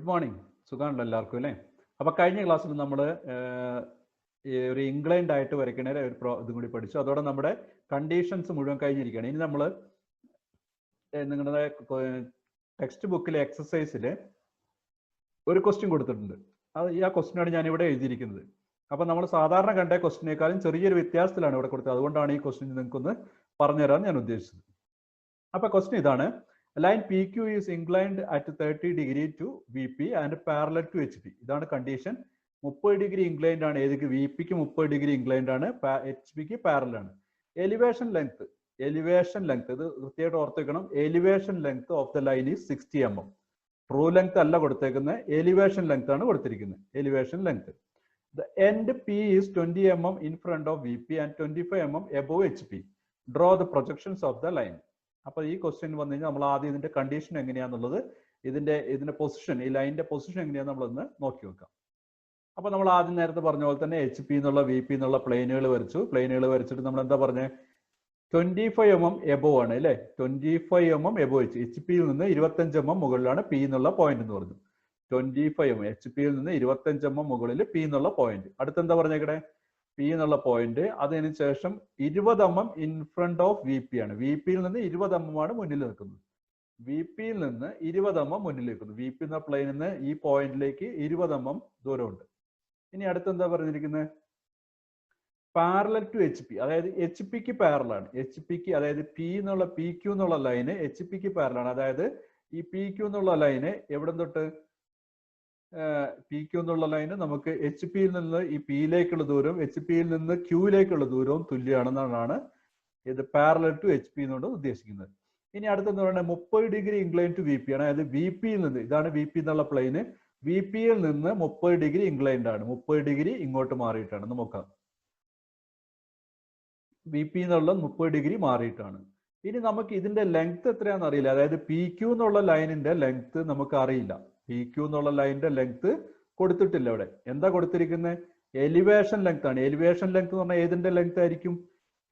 Good morning. സുഖമാണല്ലോ എല്ലാവർക്കും അല്ലേ? അപ്പോൾ കഴിഞ്ഞ ക്ലാസ്സിൽ നമ്മൾ ഒരു ഇംഗ്ലണ്ട് ആയിട്ട് വരയ്ക്കണ ഒരു ഇതും കൂടി പഠിച്ചു. അതോടെ നമ്മുടെ കണ്ടീഷൻസ് മുഴുവൻ കഴിഞ്ഞിരിക്കുകയാണ്. ഇനി നമ്മൾ നിങ്ങളുടെ ടെക്സ്റ്റ് ബുക്കിലെ എക്സസൈസിൽ ഒരു ക്വസ്റ്റ്യൻ കൊടുത്തിട്ടുണ്ട്. അത് ആ ക്വസ്റ്റ്യനാണ് ഞാനിവിടെ എഴുതിയിരിക്കുന്നത്. അപ്പോൾ നമ്മൾ സാധാരണ കണ്ട ക്വസ്റ്റ്യനേക്കാളും ചെറിയൊരു വ്യത്യാസത്തിലാണ് ഇവിടെ കൊടുത്തത്. അതുകൊണ്ടാണ് ഈ ക്വസ്റ്റ്യൻ നിങ്ങൾക്കൊന്ന് പറഞ്ഞുതരാൻ ഞാൻ ഉദ്ദേശിച്ചത്. അപ്പോൾ ക്വസ്റ്റ്യൻ ഇതാണ്: line P Q is inclined at 30 degree to V P and parallel to H P. ഇതാണ് കണ്ടീഷൻ. 30 ഡിഗ്രി ഇൻക്ലൈൻഡ് ആണ്. ഏതൊക്കെ? വി പിക്ക് 30 ഡിഗ്രി ഇൻക്ലൈൻഡ് ആണ്, എച്ച് പിക്ക് പാരലൽ ആണ്. എലിവേഷൻ ലെങ്ത് ഇത് കൃത്യമായിട്ട് ഓർത്ത് വെക്കണം. Elevation length of the line is 60 mm. True length അല്ല കൊടുത്തേക്കുന്നത്, എലിവേഷൻ ലെങ്ത് ആണ് കൊടുത്തിരിക്കുന്നത്. Elevation length. The end P is 20 mm in front of V P and 25 mm above H P. Draw the projections of the line. അപ്പോൾ ഈ question വന്നു കഴിഞ്ഞാൽ നമ്മൾ ആദ്യം ഇതിന്റെ കണ്ടീഷൻ എങ്ങനെയാണെന്നുള്ളത്, ഇതിന്റെ പൊസിഷൻ, ഈ ലൈനിന്റെ പൊസിഷൻ എങ്ങനെയാണെന്ന് നമ്മളൊന്ന് നോക്കി വെക്കാം. അപ്പോൾ നമ്മൾ ആദ്യം നേരത്തെ പറഞ്ഞ പോലെ തന്നെ എച്ച് പി എന്നുള്ള വി പി എന്നുള്ള പ്ലെയിനുകൾ വരച്ചു. പ്ലെയിനുകൾ വരച്ചിട്ട് നമ്മൾ എന്താ പറഞ്ഞത്? 25 mm എബോവ് ആണ് അല്ലേ? 25 mm എബോവ് വെച്ച് എച്ച് പിയിൽ നിന്ന് 25 mm മുകളിലാണ് പി എന്നുള്ള പോയിന്റ് എന്ന് പറഞ്ഞു. 25 mm എച്ച് പിയിൽ നിന്ന് 25 mm മുകളിൽ പി എന്നുള്ള പോയിന്റ്. അടുത്തെന്താ പറഞ്ഞേക്കണേ? പി എന്നുള്ള പോയിന്റ്. അതിന് ശേഷം 20 mm in front of V P ആണ്. വി പിയിൽ നിന്ന് 20 mm ആണ് മുന്നിൽ നിൽക്കുന്നത്. വി പിയിൽ നിന്ന് 20 mm മുന്നിൽ നിൽക്കുന്നു. വി പി എന്ന പ്ലെയിനിൽ നിന്ന് ഈ പോയിന്റിലേക്ക് 20 mm ദൂരമുണ്ട്. ഇനി അടുത്തെന്താ പറഞ്ഞിരിക്കുന്നത്? പാരലൽ ടു എച്ച് പി, അതായത് എച്ച് പിക്ക് പാരലാണ്. എച്ച് പിക്ക്, അതായത് പി ക്യു എന്നുള്ള ലൈന് എച്ച് പിക്ക് പാരലാണ്. അതായത് ഈ പി ക്യു എന്നുള്ള ലൈന് എവിടെ തൊട്ട്? പി ക്യു എന്നുള്ള ലൈന് നമുക്ക് എച്ച് പിയിൽ നിന്ന് ഈ പിയിലേക്കുള്ള ദൂരം എച്ച് പിയിൽ നിന്ന് ക്യൂയിലേക്കുള്ള ദൂരവും തുല്യമാണെന്നാണ് ഇത് പാരലൽ ടു എച്ച് പി എന്നുകൊണ്ട് ഉദ്ദേശിക്കുന്നത്. ഇനി അടുത്തെന്ന് പറയുന്നത് 30 degree incline to V P ആണ്. അതായത് വി പിയിൽ നിന്ന്, ഇതാണ് വി പി എന്നുള്ള പ്ലെയിന്, വി പിയിൽ നിന്ന് 30 ഡിഗ്രി ഇൻക്ലൈൻഡ് ആണ്. 30 ഡിഗ്രി ഇങ്ങോട്ട് മാറിയിട്ടാണ്. നോക്കാം, വി പി എന്നുള്ള 30 ഡിഗ്രി മാറിയിട്ടാണ്. ഇനി നമുക്ക് ഇതിന്റെ ലെങ്ത് എത്രയാണെന്ന് അറിയില്ല. അതായത് പി ക്യു എന്നുള്ള ലൈനിന്റെ ലെങ്ത് നമുക്ക് അറിയില്ല. പി ക്യു എന്നുള്ള ലൈനിന്റെ ലെങ്ത് കൊടുത്തിട്ടില്ല ഇവിടെ. എന്താ കൊടുത്തിരിക്കുന്നത്? എലിവേഷൻ ലെങ്ത് ആണ്. എലിവേഷൻ ലെങ്ത് എന്ന് പറഞ്ഞാൽ ഏതിന്റെ ലെങ്ത് ആയിരിക്കും?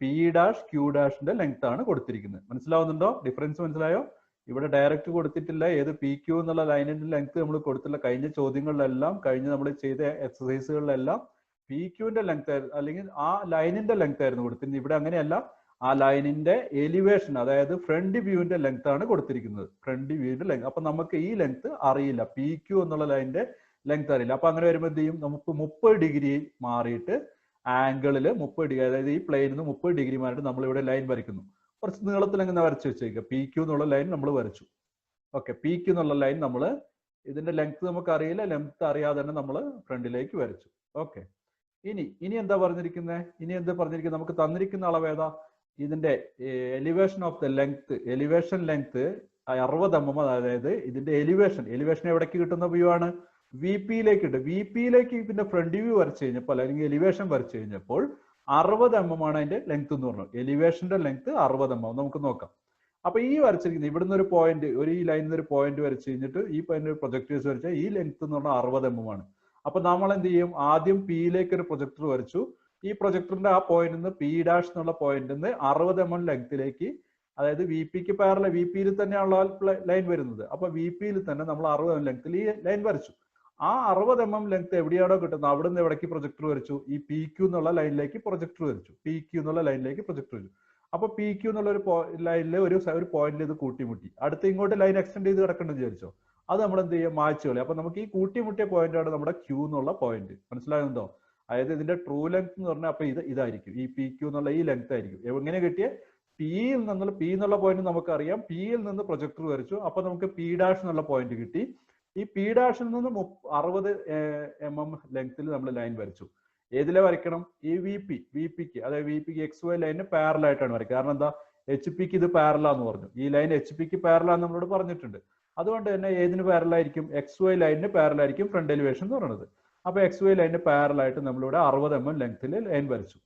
പി ഡാഷ് ക്യൂ ഡാഷിന്റെ ലെങ്ത് ആണ് കൊടുത്തിരിക്കുന്നത്. മനസ്സിലാവുന്നുണ്ടോ? ഡിഫറൻസ് മനസ്സിലായോ? ഇവിടെ ഡയറക്റ്റ് കൊടുത്തിട്ടില്ല. ഏത് പി ക്യു എന്നുള്ള ലൈനിന്റെ ലെങ്ത് നമ്മൾ കൊടുത്തില്ല. കഴിഞ്ഞ ചോദ്യങ്ങളിലെല്ലാം, കഴിഞ്ഞ നമ്മൾ ചെയ്ത എക്സസൈസുകളിലെല്ലാം പി ക്യുവിന്റെ ലെങ്ത് ആയിരുന്നു, അല്ലെങ്കിൽ ആ ലൈനിന്റെ ലെങ്ത് ആയിരുന്നു കൊടുത്തിരുന്നത്. ഇവിടെ അങ്ങനെയല്ല. ആ ലൈനിന്റെ എലിവേഷൻ, അതായത് ഫ്രണ്ട് വ്യൂവിന്റെ ലെങ്ത് ആണ് കൊടുത്തിരിക്കുന്നത്. ഫ്രണ്ട് വ്യൂവിന്റെ ലെങ്ത്. അപ്പൊ നമുക്ക് ഈ ലെങ്ത് അറിയില്ല, പി ക്യു എന്നുള്ള ലൈനിന്റെ ലെങ്ത് അറിയില്ല. അപ്പൊ അങ്ങനെ വരുമ്പോൾ എന്ത് ചെയ്യും? നമുക്ക് 30 ഡിഗ്രി മാറിയിട്ട് ആംഗിളിൽ 30 ഡിഗ്രി, അതായത് ഈ പ്ലെയിനിൽ നിന്ന് 30 ഡിഗ്രി മാറിയിട്ട് നമ്മൾ ഇവിടെ ലൈൻ വരയ്ക്കുന്നു. കുറച്ച് നീളത്തിൽ എങ്ങനെ വരച്ച് വെച്ചേക്കുക. പി ക്യു എന്നുള്ള ലൈൻ നമ്മൾ വരച്ചു. ഓക്കെ, പി ക്യു എന്നുള്ള ലൈൻ നമ്മൾ, ഇതിന്റെ ലെങ്ത് നമുക്ക് അറിയില്ല, ലെങ്ത് അറിയാതെ തന്നെ നമ്മൾ ഫ്രണ്ടിലേക്ക് വരച്ചു. ഓക്കെ, ഇനി എന്താ പറഞ്ഞിരിക്കുന്നത്? നമുക്ക് തന്നിരിക്കുന്ന അളവ് ഏതാ? ഇതിന്റെ elevation of the length, elevation length 60 mm. അതായത് ഇതിന്റെ എലിവേഷൻ എവിടേക്ക് കിട്ടുന്ന വ്യൂ ആണ്? വി പിയിലേക്ക് കിട്ടും. വി പിയിലേക്ക് ഇതിന്റെ ഫ്രണ്ട് വ്യൂ വരച്ചു കഴിഞ്ഞപ്പോൾ, അല്ലെങ്കിൽ എലിവേഷൻ വരച്ചു കഴിഞ്ഞപ്പോൾ 60 mm ആണ് അതിന്റെ ലെങ്ത് എന്ന് പറഞ്ഞു. എലിവേഷന്റെ ലെങ്ത് 60 mm. നമുക്ക് നോക്കാം. അപ്പൊ ഈ വരച്ചിരിക്കുന്നത് ഇവിടുന്ന് ഒരു പോയിന്റ്, ഈ ലൈനിൽ നിന്ന് ഒരു പോയിന്റ് വരച്ചു കഴിഞ്ഞിട്ട് ഈ പോയിന്റ് പ്രൊജക്ടേഴ്സ് വരച്ചാൽ ഈ ലെങ്ത് എന്ന് പറഞ്ഞാൽ 60 mm ആണ്. അപ്പൊ നമ്മൾ എന്ത് ചെയ്യും? ആദ്യം പിയിലേക്ക് ഒരു പ്രൊജക്ടർ വരച്ചു. ഈ പ്രൊജക്ടറിന്റെ ആ പോയിന്റിൽ നിന്ന് പി ഡാഷ് എന്നുള്ള പോയിന്റിൽ നിന്ന് 60 mm ലെങ്ത്തിലേക്ക്, അതായത് വി പിക്ക് പാരലൽ, വി പിയിൽ തന്നെയുള്ള ലൈൻ വരുന്നത്. അപ്പൊ വി പിയിൽ തന്നെ നമ്മൾ 60 mm ലെങ്ത്തിൽ ഈ ലൈൻ വരച്ചു. ആ 60 mm ലെങ്ത് എവിടെയാണോ കിട്ടുന്നത് അവിടെ നിന്ന് എവിടേക്ക് പ്രൊജക്ടർ വരച്ചു? ഈ പി ക്യു എന്നുള്ള ലൈനിലേക്ക് പ്രൊജക്ടർ വരച്ചു. പി ക്യു എന്നുള്ള ലൈനിലേക്ക് പ്രൊജക്ടർ വരച്ചു. അപ്പൊ പി ക്യു എന്നുള്ള ഒരു ലൈനിൽ ഒരു പോയിന്റിൽ ഇത് കൂട്ടിമുട്ടി. അടുത്ത് ഇങ്ങോട്ട് ലൈൻ എക്സ്റ്റെൻഡ് ചെയ്ത് കിടക്കേണ്ടത് വിചാരിച്ചോ? അത് നമ്മൾ എന്ത് ചെയ്യും? മാച്ച് കളി. അപ്പൊ നമുക്ക് ഈ കൂട്ടിമുട്ടിയ പോയിന്റ് ആണ് നമ്മുടെ ക്യൂ എന്നുള്ള പോയിന്റ്. മനസ്സിലാകുന്നുണ്ടോ? അതായത് ഇതിന്റെ ട്രൂ ലെങ്ത് എന്ന് പറഞ്ഞാൽ അപ്പൊ ഇതായിരിക്കും, ഈ പി ക്യൂ എന്നുള്ള ഈ ലെങ്ത് ആയിരിക്കും. എങ്ങനെ കിട്ടിയ? പി എന്നുള്ള പോയിന്റ് നമുക്കറിയാം. പിയിൽ നിന്ന് പ്രൊജക്ടർ വരച്ചു. അപ്പൊ നമുക്ക് പി ഡാഷ് എന്നുള്ള പോയിന്റ് കിട്ടി. ഈ പി ഡാഷിൽ നിന്ന് 60 mm ലെങ്ത്തിൽ നമ്മൾ ലൈൻ വരച്ചു. ഏതിലെ വരയ്ക്കണം? ഈ വി പിക്ക്, അതായത് വി പിക്ക് എക്സ് വൈ ലൈനിന് പാരലായിട്ടാണ് വരയ്ക്കുക. കാരണം എന്താ? എച്ച് പിക്ക് ഇത് പാരലാന്ന് പറഞ്ഞു. ഈ ലൈൻ എച്ച് പിക്ക് പാരലാന്ന് നമ്മളോട് പറഞ്ഞിട്ടുണ്ട്. അതുകൊണ്ട് തന്നെ ഏതിന് പാരലായിരിക്കും? എക്സ് വൈ ലൈനിന് പാരലായിരിക്കും ഫ്രണ്ട് എലിവേഷൻ എന്ന് പറയുന്നത്. അപ്പൊ എക്സ് വൈ ലൈനിന് പാരലായിട്ട് നമ്മളിവിടെ 60 mm ലെങ്ത്തിൽ ലൈൻ വരച്ചു.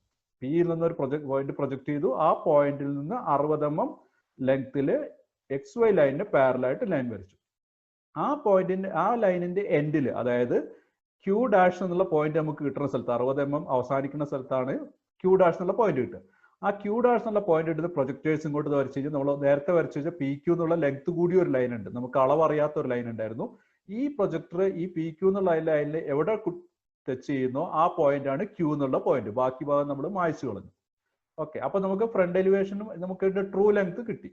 പിയിൽ നിന്ന് ഒരു പോയിന്റ് പ്രൊജക്ട് ചെയ്തു. ആ പോയിന്റിൽ നിന്ന് 60 mm ലെങ്ത്തിൽ എക്സ് വൈ ലൈനിന് പാരലായിട്ട് ലൈൻ വരച്ചു. ആ ലൈനിന്റെ എൻഡിൽ, അതായത് ക്യൂ ഡാഷ് എന്നുള്ള പോയിന്റ് നമുക്ക് കിട്ടുന്ന സ്ഥലത്ത്, 60 mm അവസാനിക്കുന്ന സ്ഥലത്താണ് ക്യൂ ഡാഷ് എന്നുള്ള പോയിന്റ് കിട്ടുക. ആ ക്യൂ ഡാഷ് എന്നുള്ള പോയിന്റ് എടുത്ത് പ്രൊജക്ടേഴ്സ് ഇങ്ങോട്ട് വരച്ചു കഴിഞ്ഞാൽ, നമ്മൾ നേരത്തെ വരച്ചു വെച്ചാൽ പി ക്യൂ എന്നുള്ള ലെങ്ത് കൂടിയ ഒരു ലൈൻ ഉണ്ട്. നമുക്ക് അളവ് അറിയാത്ത ഒരു ലൈൻ ഉണ്ടായിരുന്നു. ഈ പ്രൊജക്ടർ ഈ പി ക്യൂ എന്നുള്ള ലൈനിൽ എവിടെ ടച്ച് ചെയ്യുന്നോ ആ പോയിന്റ് ആണ് ക്യൂ എന്നുള്ള പോയിന്റ്. ബാക്കി ഭാഗം നമ്മൾ മായ്ച്ചു കളഞ്ഞു. ഓക്കെ, അപ്പൊ നമുക്ക് ഫ്രണ്ട് എലിവേഷനും നമുക്ക് ഇതിന്റെ ട്രൂ ലെങ്ത് കിട്ടി.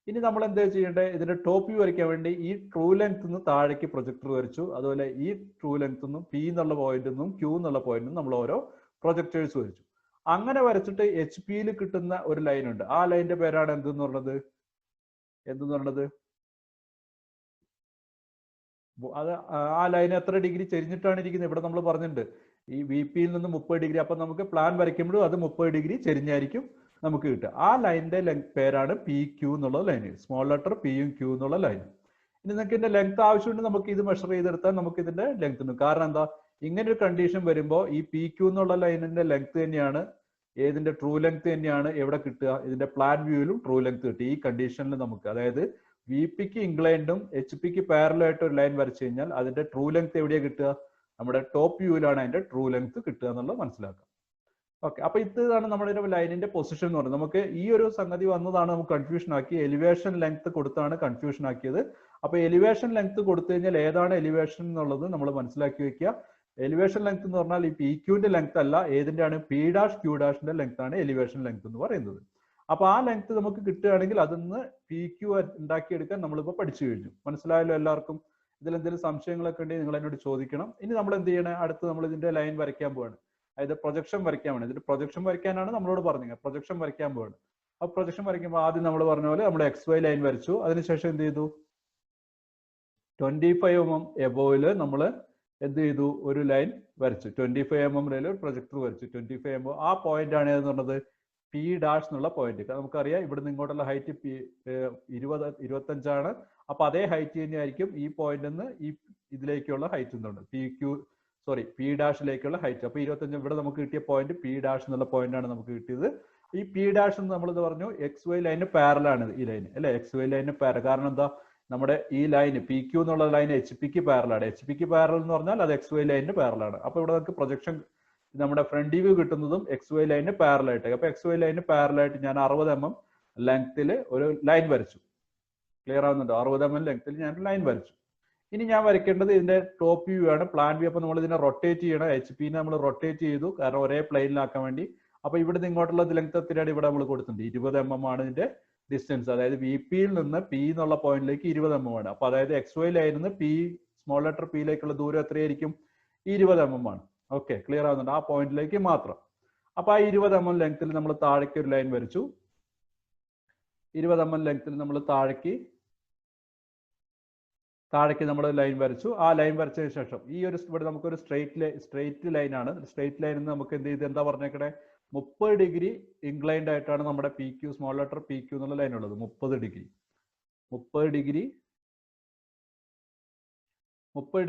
ഇനി നമ്മൾ എന്താ ചെയ്യേണ്ടത്? ഇതിന്റെ ടോപ്പ് വ്യൂ വരയ്ക്കാൻ വേണ്ടി ഈ ട്രൂ ലെങ്ത് നിന്ന് താഴേക്ക് പ്രൊജക്ടർ വരച്ചു. അതുപോലെ ഈ ട്രൂ ലെങ്ത് നിന്നും പി എന്നുള്ള പോയിന്റിൽ നിന്നും ക്യൂ എന്നുള്ള പോയിന്റിൽ നിന്നും നമ്മൾ ഓരോ പ്രൊജക്ടേഴ്സ് വരച്ചു. അങ്ങനെ വരച്ചിട്ട് എച്ച് പിയിൽ കിട്ടുന്ന ഒരു ലൈൻ ഉണ്ട്. ആ ലൈനിന്റെ പേരാണ് എന്തെന്ന് പറഞ്ഞത് അത് ആ ലൈൻ എത്ര ഡിഗ്രി ചെരിഞ്ഞിട്ടാണ് ഇരിക്കുന്നത്? ഇവിടെ നമ്മൾ പറഞ്ഞിട്ടുണ്ട് ഈ വി പിയിൽ നിന്ന് 30 ഡിഗ്രി. അപ്പൊ നമുക്ക് പ്ലാൻ വരയ്ക്കുമ്പോഴും അത് 30 ഡിഗ്രി ചെരിഞ്ഞായിരിക്കും നമുക്ക് കിട്ടുക. ആ ലൈനിന്റെ പേരാണ് പി ക്യൂ എന്നുള്ള ലൈൻ. സ്മോൾ ലെറ്റർ പിയും ക്യൂ എന്നുള്ള ലൈൻ. ഇനി നിങ്ങൾക്ക് ഇതിന്റെ ലെങ്ത് ആവശ്യമുണ്ട്, നമുക്ക് ഇത് മെഷർ ചെയ്തെടുത്താൽ നമുക്ക് ഇതിന്റെ ലെങ്ത് ഉണ്ട്. കാരണം എന്താ, ഇങ്ങനെ ഒരു കണ്ടീഷൻ വരുമ്പോൾ ഈ പി ക്യൂ എന്നുള്ള ലൈനിന്റെ ലെങ്ത് തന്നെയാണ് ഏതിന്റെ ട്രൂ ലെങ്ത് തന്നെയാണ് എവിടെ കിട്ടുക? ഇതിന്റെ പ്ലാൻ വ്യൂവിലും ട്രൂ ലെങ്ത് കിട്ടി. ഈ കണ്ടീഷനിൽ നമുക്ക്, അതായത് വി പിക്ക് ഇൻക്ലൈൻഡും എച്ച് പിക്ക് പാരലായിട്ട് ഒരു ലൈൻ വരച്ചു കഴിഞ്ഞാൽ അതിന്റെ ട്രൂ ലെങ്ത് എവിടെയാണ് കിട്ടുക? നമ്മുടെ ടോപ്പ് വ്യൂവിലാണ് അതിന്റെ ട്രൂ ലെങ്ത് കിട്ടുക എന്നുള്ളത് മനസ്സിലാക്കാം. ഓക്കെ, അപ്പൊ ഇതാണ് നമ്മുടെ ലൈനിന്റെ പൊസിഷൻ എന്ന് പറയുന്നത്. നമുക്ക് ഈ ഒരു സംഗതി വന്നതാണ് നമുക്ക് കൺഫ്യൂഷൻ ആക്കി. എലിവേഷൻ ലെങ്ത് കൊടുത്താണ് കൺഫ്യൂഷൻ ആക്കിയത്. അപ്പൊ എലിവേഷൻ ലെങ്ത് കൊടുത്തു കഴിഞ്ഞാൽ ഏതാണ് എലിവേഷൻ എന്നുള്ളത് നമ്മൾ മനസ്സിലാക്കി വെക്കുക. എലിവേഷൻ ലെങ്ത് എന്ന് പറഞ്ഞാൽ ഈ പി ക്യൂന്റെ ലെങ്ത് അല്ല, ഏതിന്റെയാണ്? പി ഡാഷ് ക്യൂ ഡാഷിന്റെ ലെങ്ത് ആണ് എലിവേഷൻ ലെങ്ത് എന്ന് പറയുന്നത്. അപ്പൊ ആ ലെങ്ത് നമുക്ക് കിട്ടുകയാണെങ്കിൽ അതിന്ന് പി ക്യൂ ഉണ്ടാക്കിയെടുക്കാൻ നമ്മളിപ്പോ പഠിച്ചു കഴിഞ്ഞു. മനസ്സിലായല്ലോ എല്ലാവർക്കും? ഇതിൽ എന്തെങ്കിലും സംശയങ്ങളൊക്കെ ഉണ്ടെങ്കിൽ നിങ്ങൾ എന്നോട് ചോദിക്കണം. ഇനി നമ്മൾ എന്ത് ചെയ്യണം? അടുത്ത് നമ്മൾ ഇതിന്റെ ലൈൻ വരയ്ക്കാൻ പോവാണ്. അതായത് പ്രൊജക്ഷൻ വരയ്ക്കാൻ വേണം. ഇതിന്റെ പ്രൊജക്ഷൻ വരയ്ക്കാനാണ് നമ്മളോട് പറഞ്ഞത്. പ്രൊജക്ഷൻ വരയ്ക്കാൻ പോവാണ്. അപ്പൊ പ്രൊജക്ഷൻ വരയ്ക്കുമ്പോൾ ആദ്യം നമ്മൾ പറഞ്ഞ പോലെ നമ്മൾ XY ലൈൻ വരച്ചു. അതിനുശേഷം എന്ത് ചെയ്തു? 25 mm എബോവില് നമ്മൾ എന്ത് ചെയ്തു? ഒരു ലൈൻ വരച്ചു. 25 mm ഒരു പ്രൊജക്ടർ വരച്ചു. 25 mm ആ പോയിന്റ് ആണ് ഏതെന്ന് പറഞ്ഞത്? പി ഡാഷ് എന്നുള്ള പോയിന്റ്. നമുക്കറിയാം ഇവിടുന്ന് ഇങ്ങോട്ടുള്ള ഹൈറ്റ് 25 അപ്പൊ അതേ ഹൈറ്റ് തന്നെയായിരിക്കും ഈ പോയിന്റിൽ നിന്ന് ഈ ഇതിലേക്കുള്ള ഹൈറ്റ് എന്നുണ്ട്. പി ഡാഷിലേക്കുള്ള ഹൈറ്റ്. അപ്പൊ 25 ഇവിടെ നമുക്ക് കിട്ടിയ പോയിന്റ് പി ഡാഷ് എന്നുള്ള പോയിന്റ് ആണ് നമുക്ക് കിട്ടിയത്. ഈ പി ഡാഷ് എന്ന് നമ്മൾ പറഞ്ഞു XY ലൈനിന് പാരലാണ് ഈ ലൈൻ അല്ലെ? XY ലൈനിന് പാരൽ. കാരണം എന്താ? നമ്മുടെ ഈ ലൈന് പി ക്യൂ എന്നുള്ള ലൈൻ എച്ച് പിക്ക് പാരലാണ്. എച്ച് പിക്ക് പാരൽ എന്ന് പറഞ്ഞാൽ അത് XY ലൈനിന് പാരലാണ്. അപ്പൊ ഇവിടെ നമുക്ക് പ്രൊജക്ഷൻ നമ്മുടെ ഫ്രണ്ട് വ്യൂ കിട്ടുന്നതും XY ലൈനിന് പാരലായിട്ട്. അപ്പൊ XY ലൈനിന് പാരലായിട്ട് ഞാൻ 60 mm ലെങ്ത്തിൽ ഒരു ലൈൻ വരച്ചു. ക്ലിയർ ആവുന്നുണ്ടോ? 60 mm ലെങ്ത്തിൽ ഞാൻ ലൈൻ വരച്ചു. ഇനി ഞാൻ വരയ്ക്കേണ്ടത് ഇതിന്റെ ടോപ്പ് വ്യൂ ആണ്, പ്ലാൻ വ്യൂ. അപ്പൊ നമ്മൾ ഇതിനെ റൊട്ടേറ്റ് ചെയ്യണം. എച്ച് പിനെ നമ്മൾ റൊട്ടേറ്റ് ചെയ്തു, കാരണം ഒരേ പ്ലെയിനിലാക്കാൻ വേണ്ടി. അപ്പൊ ഇവിടുന്ന് ഇങ്ങോട്ടുള്ള ലെങ്ത് എത്രയാണ് ഇവിടെ നമ്മൾ കൊടുത്തിട്ടുണ്ട്? 20 mm ആണ് ഇതിന്റെ ഡിസ്റ്റൻസ്. അതായത് വി പിയിൽ നിന്ന് പി എന്നുള്ള പോയിന്റിലേക്ക് 20 mm ആണ്. അപ്പൊ അതായത് XY ലൈനിൽ നിന്ന് പി സ്മോൾ ലെറ്റർ പിയിലേക്കുള്ള ദൂരം എത്രയായിരിക്കും? 20 mm ആണ്. ഓക്കെ, ക്ലിയർ ആവുന്നുണ്ട്? ആ പോയിന്റിലേക്ക് മാത്രം. അപ്പൊ ആ 20 mm ലെങ്ത്തിൽ നമ്മൾ താഴേക്ക് ഒരു ലൈൻ വരച്ചു. 20 mm ലെങ്ത്തിൽ നമ്മൾ താഴേക്ക് നമ്മൾ ലൈൻ വരച്ചു. ആ ലൈൻ വരച്ചതിന് ശേഷം ഈ ഒരു ഇവിടെ നമുക്കൊരു സ്ട്രെയിറ്റ് ലൈൻ ആണ്. സ്ട്രെയിറ്റ് ലൈനിൽ നിന്ന് നമുക്ക് എന്ത് ചെയ്ത് എന്താ പറഞ്ഞേക്കണേ? 30 ഡിഗ്രി ഇൻക്ലൈൻഡ് ആയിട്ടാണ് നമ്മുടെ P Q small letter P Q എന്നുള്ള ലൈൻ ഉള്ളത്. 30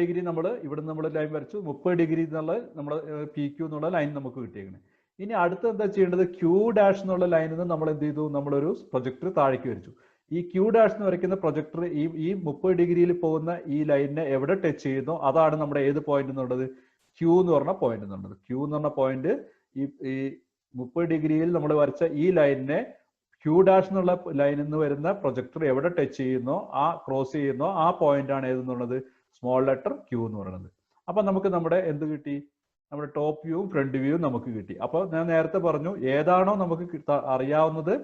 ഡിഗ്രി നമ്മൾ ഇവിടെ നമ്മൾ ലൈൻ വരച്ചു. 30 ഡിഗ്രി എന്നുള്ള നമ്മുടെ പി ക്യൂ എന്നുള്ള ലൈൻ നമുക്ക് കിട്ടിയേക്കണേ. ഇനി അടുത്ത് എന്താ ചെയ്യേണ്ടത്? ക്യൂ ഡാഷ് എന്നുള്ള ലൈനിൽ നിന്ന് നമ്മൾ എന്ത് ചെയ്തു? നമ്മളൊരു പ്രൊജക്ടർ താഴേക്ക് വരച്ചു. ഈ ക്യൂ ഡാഷ് എന്ന് വരയ്ക്കുന്ന പ്രൊജക്ടർ ഈ 30 ഡിഗ്രിയിൽ പോകുന്ന ഈ ലൈനിനെ എവിടെ ടച്ച് ചെയ്യുന്നോ അതാണ് നമ്മുടെ ഏത് പോയിന്റ് എന്നുള്ളത്? ക്യൂ എന്ന് പറഞ്ഞ പോയിന്റ് എന്നുള്ളത്. ക്യൂ എന്ന് പറഞ്ഞ പോയിന്റ് ഈ 30 ഡിഗ്രിയിൽ നമ്മൾ വരച്ച ഈ ലൈനിനെ ക്യൂ ഡാഷ് എന്നുള്ള ലൈനിൽ നിന്ന് വരുന്ന പ്രൊജക്ടർ എവിടെ ടച്ച് ചെയ്യുന്നോ ക്രോസ് ചെയ്യുന്നോ ആ പോയിന്റ് ആണ് ഏതെന്നുള്ളത്? സ്മോൾ ലെറ്റർ ക്യൂ എന്ന് പറയുന്നത്. അപ്പൊ നമുക്ക് നമ്മുടെ എന്ത് കിട്ടി? നമ്മുടെ ടോപ്പ് വ്യൂവും ഫ്രണ്ട് വ്യൂവും നമുക്ക് കിട്ടി. അപ്പോൾ ഞാൻ നേരത്തെ പറഞ്ഞു ഏതാണോ നമുക്ക് അറിയാവുന്നത്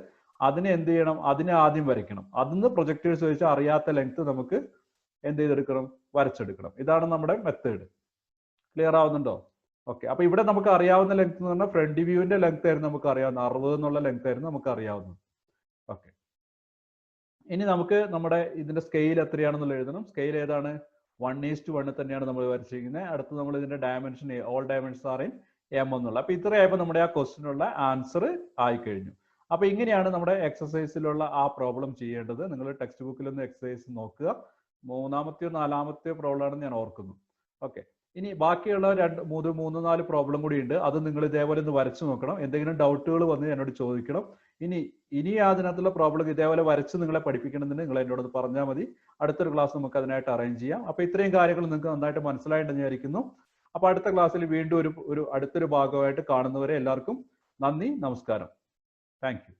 അതിനെ എന്ത് ചെയ്യണം? അതിനെ ആദ്യം വരയ്ക്കണം. അതിന്ന് പ്രൊജക്ടേഴ്സ് വെച്ച് അറിയാത്ത ലെങ്ത് നമുക്ക് എന്ത് ചെയ്തെടുക്കണം? വരച്ചെടുക്കണം. ഇതാണ് നമ്മുടെ മെത്തേഡ്. ക്ലിയർ ആവുന്നുണ്ടോ? ഓക്കെ, അപ്പൊ ഇവിടെ നമുക്ക് അറിയാവുന്ന ലെങ്ത് എന്ന് പറഞ്ഞാൽ ഫ്രണ്ട് വ്യൂവിന്റെ ലെങ്ത് ആയിരുന്നു നമുക്ക് അറിയാവുന്നത്. 60 എന്നുള്ള ലെങ്ത് ആയിരുന്നു നമുക്ക് അറിയാവുന്നത്. ഓക്കെ, ഇനി നമുക്ക് നമ്മുടെ ഇതിന്റെ സ്കെയിൽ എത്രയാണെന്നുള്ള എഴുതണം. സ്കെയിൽ ഏതാണ്? 1:1 തന്നെയാണ് നമ്മൾ വരച്ചിരിക്കുന്നത്. അടുത്ത് നമ്മൾ ഇതിന്റെ dimension all dimensions are in m എന്നുള്ള. അപ്പൊ ഇത്രയായപ്പോൾ നമ്മുടെ ആ ക്വസ്റ്റിനുള്ള ആൻസർ ആയി കഴിഞ്ഞു. അപ്പൊ ഇങ്ങനെയാണ് നമ്മുടെ എക്സസൈസിലുള്ള ആ പ്രോബ്ലം ചെയ്യേണ്ടത്. നിങ്ങൾ ടെക്സ്റ്റ് ബുക്കിൽ ഒന്ന് എക്സസൈസ് നോക്കുക. 3-ാമത്തെയോ 4-ാമത്തെയോ പ്രോബ്ലം ആണെന്ന് ഞാൻ ഓർക്കുന്നു. ഓക്കെ, ഇനി ബാക്കിയുള്ള 3-4 പ്രോബ്ലം കൂടി ഉണ്ട്. അത് നിങ്ങൾ ഇതേപോലെ ഒന്ന് വരച്ചു നോക്കണം. എന്തെങ്കിലും ഡൗട്ടുകൾ വന്ന് എന്നോട് ചോദിക്കണം. ഇനി അതിനകത്തുള്ള പ്രോബ്ലം ഇതേപോലെ വരച്ച് നിങ്ങളെ പഠിപ്പിക്കണമെന്ന് നിങ്ങൾ എന്നോട് പറഞ്ഞാൽ മതി. അടുത്തൊരു ക്ലാസ് നമുക്ക് അതിനായിട്ട് അറേഞ്ച് ചെയ്യാം. അപ്പൊ ഇത്രയും കാര്യങ്ങൾ നിങ്ങൾക്ക് നന്നായിട്ട് മനസ്സിലായിട്ടുണ്ടെന്ന് വിചാരിക്കുന്നു. അപ്പൊ അടുത്ത ക്ലാസ്സിൽ വീണ്ടും ഒരു അടുത്തൊരു ഭാഗമായിട്ട് കാണുന്നവരെ എല്ലാവർക്കും നന്ദി, നമസ്കാരം. Thank you.